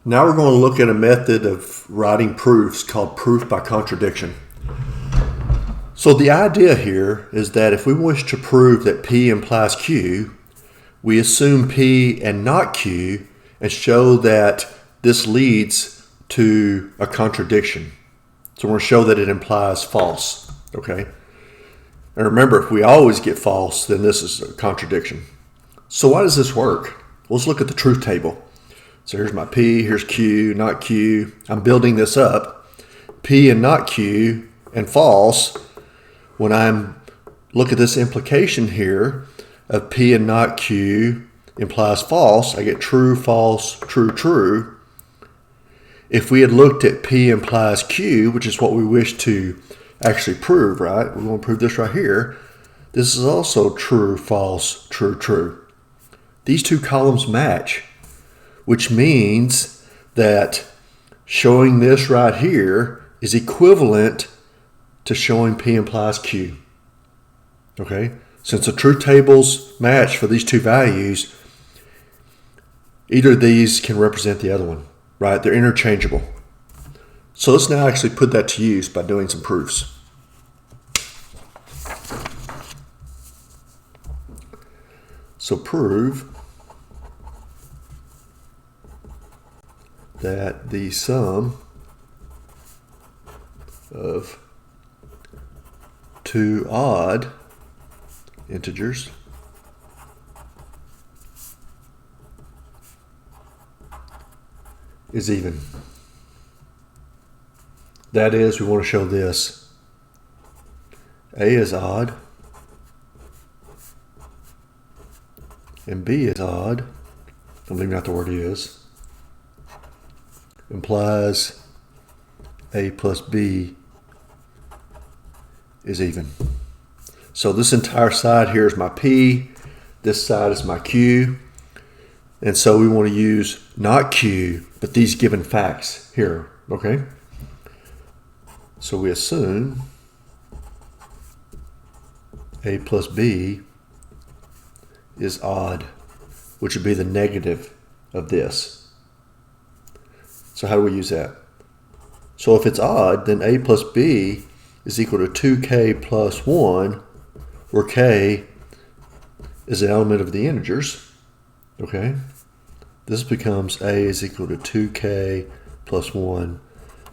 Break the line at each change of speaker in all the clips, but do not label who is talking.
Now we're going to look at a method of writing proofs called proof by contradiction. So the idea here is that if we wish to prove that P implies Q, we assume P and not Q and show that this leads to a contradiction. So we're going to show that it implies false, okay? And remember, if we always get false, then this is a contradiction. So why does this work? Well, let's look at the truth table. So here's my P, here's Q, not Q. I'm building this up. P and not Q and false. When I look at this implication here of P and not Q implies false, I get true, false, true, true. If we had looked at P implies Q, which is what we wish to actually prove, right? We want to prove this right here. This is also true, false, true, true. These two columns match, which means that showing this right here is equivalent to showing P implies Q. Okay? Since the truth tables match for these two values, either of these can represent the other one, right? They're interchangeable. So let's now actually put that to use by doing some proofs. So prove that the sum of two odd integers is even. That is, we want to show this. A is odd and B is odd. I'm leaving out the word is. Implies A plus B is even. So this entire side here is my P. This side is my Q. And so we want to use not Q, but these given facts here, okay? So we assume A plus B is odd, which would be the negative of this. So how do we use that? So if it's odd, then A plus B is equal to 2k plus 1, where k is an element of the integers, okay? This becomes A is equal to 2k plus 1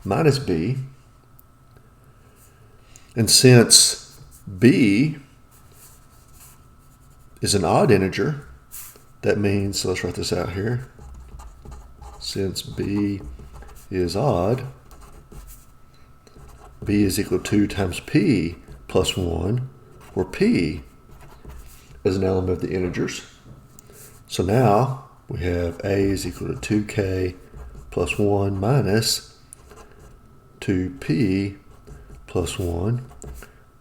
minus B. And since B is an odd integer, that means, so let's write this out here. Since B is odd, B is equal to 2 times P plus 1, where P is an element of the integers. So now we have A is equal to 2k plus 1 minus 2P plus 1,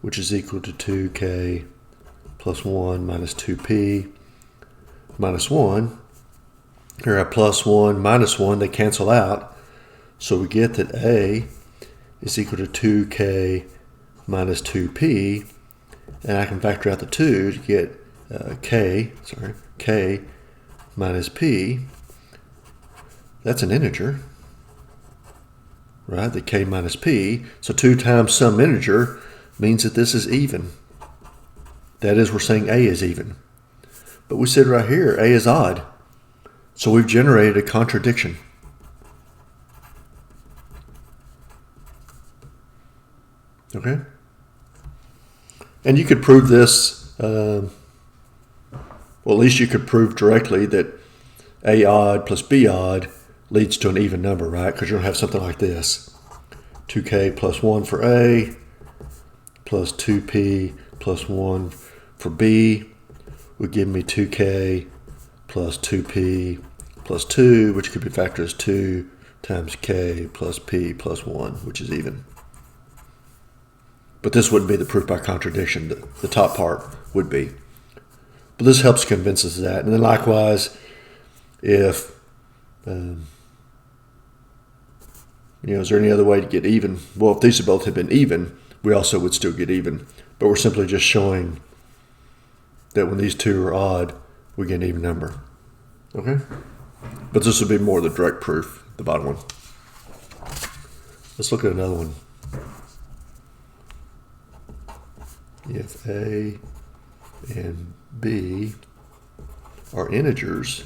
which is equal to 2k plus 1 minus 2P minus 1. Here I have plus 1 minus 1, they cancel out. So we get that A is equal to 2k minus 2p, and I can factor out the 2 to get k minus p. That's an integer, right? The k minus p. So 2 times some integer means that this is even. That is, we're saying A is even. But we said right here, A is odd. So we've generated a contradiction. Okay? And you could prove this, well, at least you could prove directly that A odd plus B odd leads to an even number, right? Because you're going to have something like this. 2k plus 1 for A plus 2p plus 1 for B would give me 2k plus 2p plus 2, which could be factored as 2 times k plus p plus 1, which is even. But this wouldn't be the proof by contradiction. The top part would be. But this helps convince us of that. And then likewise, if, is there any other way to get even? Well, if these both had been even, we also would still get even. But we're simply just showing that when these two are odd, we get an even number. Okay? But this would be more the direct proof the bottom one. Let's look at another one. If A and B are integers,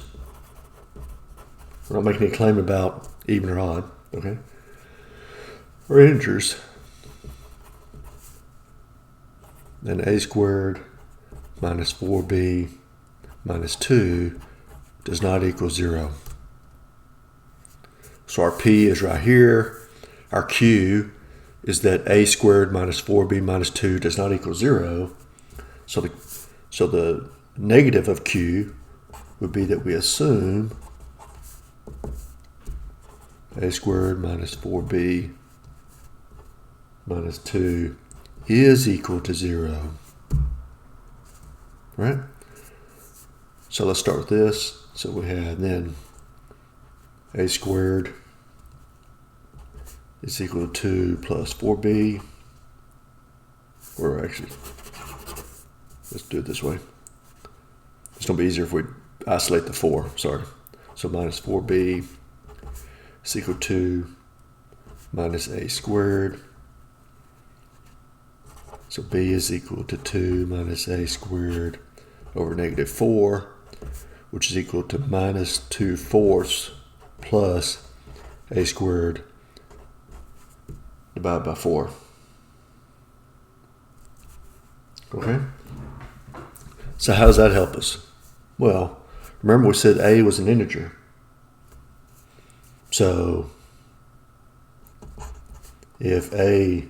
we're not making any claim about even or odd, okay? Or integers, then A squared minus 4B minus 2 does not equal 0. So our P is right here. Our Q is that A squared minus 4B minus 2 does not equal 0. So the negative of Q would be that we assume A squared minus 4B minus 2 is equal to 0. Right? So let's start with this. So we have then A squared is equal to 2 plus 4B. Or actually, let's do it this way. It's going to be easier if we isolate the 4. Sorry. So minus 4B is equal to 2 minus A squared. So B is equal to 2 minus A squared over negative 4, which is equal to minus 2/4 plus A squared divided by 4. Okay? So how does that help us? Well, remember we said A was an integer. So if A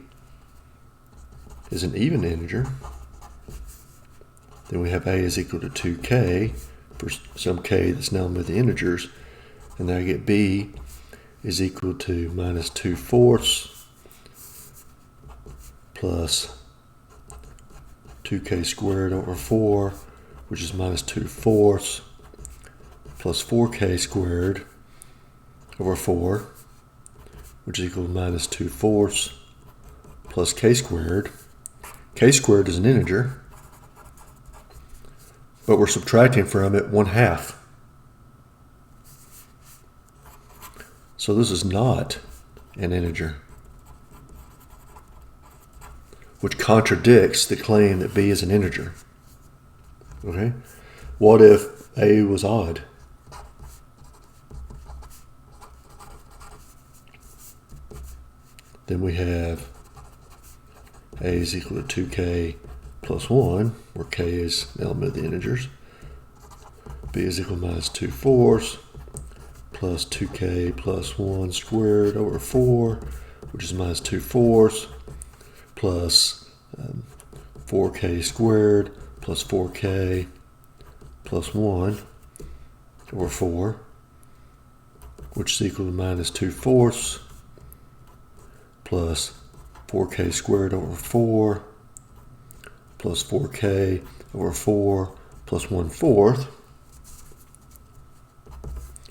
is an even integer, then we have A is equal to 2k for some k that's now with the integers, and then I get B is equal to minus 2/4 plus 2k squared over 4, which is minus 2/4 plus 4k squared over 4, which is equal to minus 2/4 plus k squared. K squared is an integer, but we're subtracting from it 1/2. So this is not an integer, which contradicts the claim that B is an integer. Okay? What if A was odd? Then we have A is equal to 2k plus 1, where k is the element of the integers. B is equal to minus 2/4 plus 2k plus 1 squared over 4, which is minus 2/4 plus 4k squared plus 4k plus 1 over 4, which is equal to minus 2/4 plus 4k squared over 4 plus 4k over 4 plus 1/4.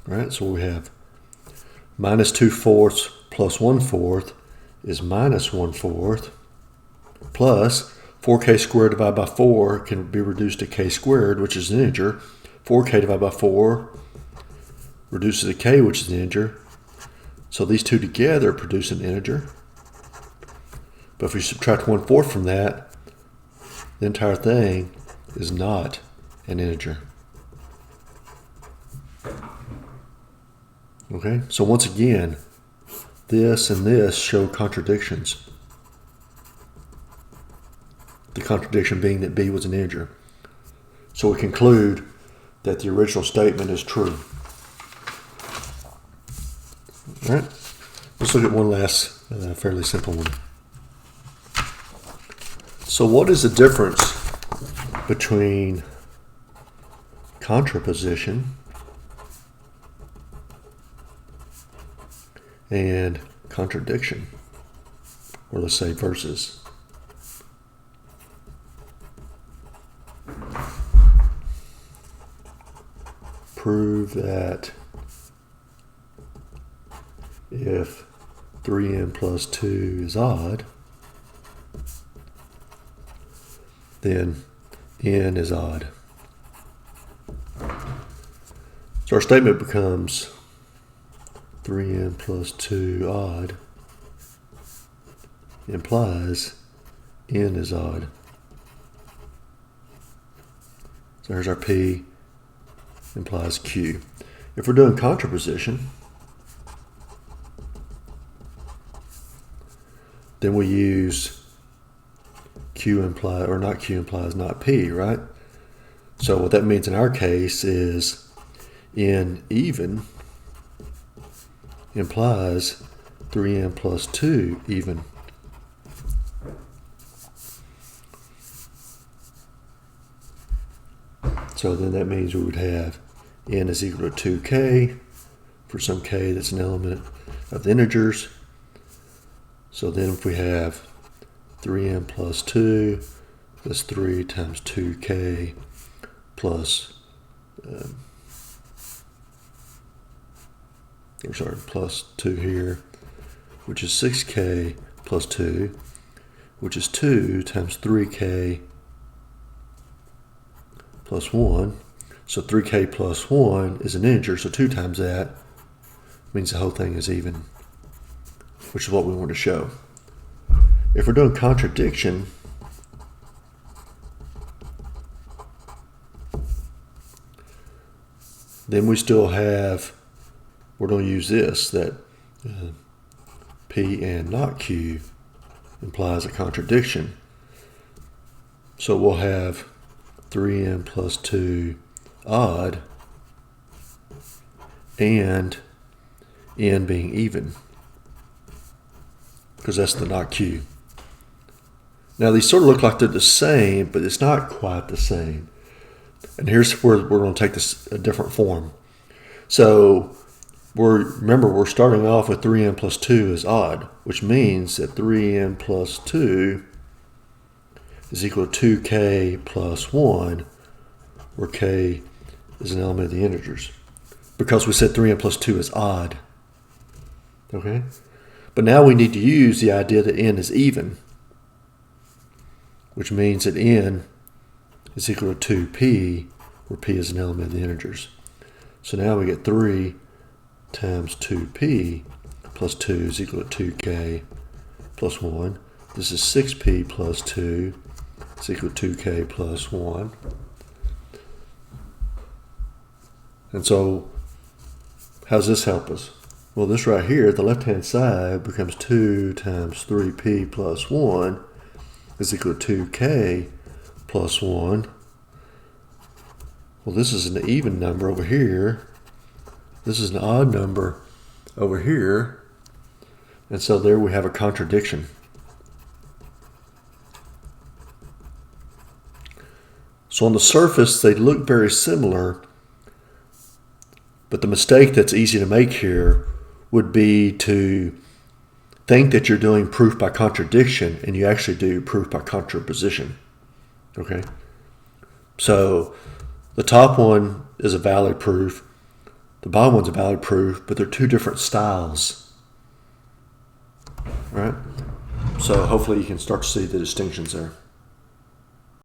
Right, so we have minus 2/4 plus 1/4 is minus 1/4 plus 4k squared divided by 4 can be reduced to k squared, which is an integer. 4k divided by 4 reduces to k, which is an integer. So these two together produce an integer. But if we subtract 1/4 from that, the entire thing is not an integer. Okay, so once again, this and this show contradictions. The contradiction being that B was an integer. So we conclude that the original statement is true. All right, let's look at one last fairly simple one. So what is the difference between contraposition and contradiction? Or let's say verses. Prove that if 3n plus 2 is odd, then n is odd. So our statement becomes 3n plus 2 odd implies n is odd. So here's our P implies Q. If we're doing contraposition, then we use Q implies, or not Q implies not P, right? So what that means in our case is n even implies 3n plus 2 even. So then that means we would have n is equal to 2k for some k that's an element of the integers. So then if we have 3n plus 2, that's 3 times 2k plus, plus 2 here, which is 6k plus 2, which is 2 times 3k plus 1. So 3k plus 1 is an integer, so 2 times that means the whole thing is even, which is what we want to show. If we're doing contradiction, then we still have, we're going to use this, that P and not Q implies a contradiction. So we'll have 3n plus 2 odd and n being even, because that's the not Q. Now these sort of look like they're the same, but it's not quite the same. And here's where we're going to take this a different form. So remember we're starting off with 3n plus 2 is odd, which means that 3n plus 2 is equal to 2k plus 1, where k is an element of the integers, because we said 3n plus 2 is odd. Okay? But now we need to use the idea that n is even, which means that n is equal to 2p, where p is an element of the integers. So now we get 3 times 2p plus 2 is equal to 2k plus 1. This is 6p plus 2 is equal to 2k plus 1. And so how does this help us? Well, this right here, the left-hand side becomes 2 times 3p plus 1 is equal to 2k plus 1. Well, this is an even number over here. This is an odd number over here. And so there we have a contradiction. So on the surface, they look very similar, but the mistake that's easy to make here would be to think that you're doing proof by contradiction and you actually do proof by contraposition. Okay? So the top one is a valid proof. The bottom one's a valid proof, but they're two different styles. All right? So hopefully you can start to see the distinctions there.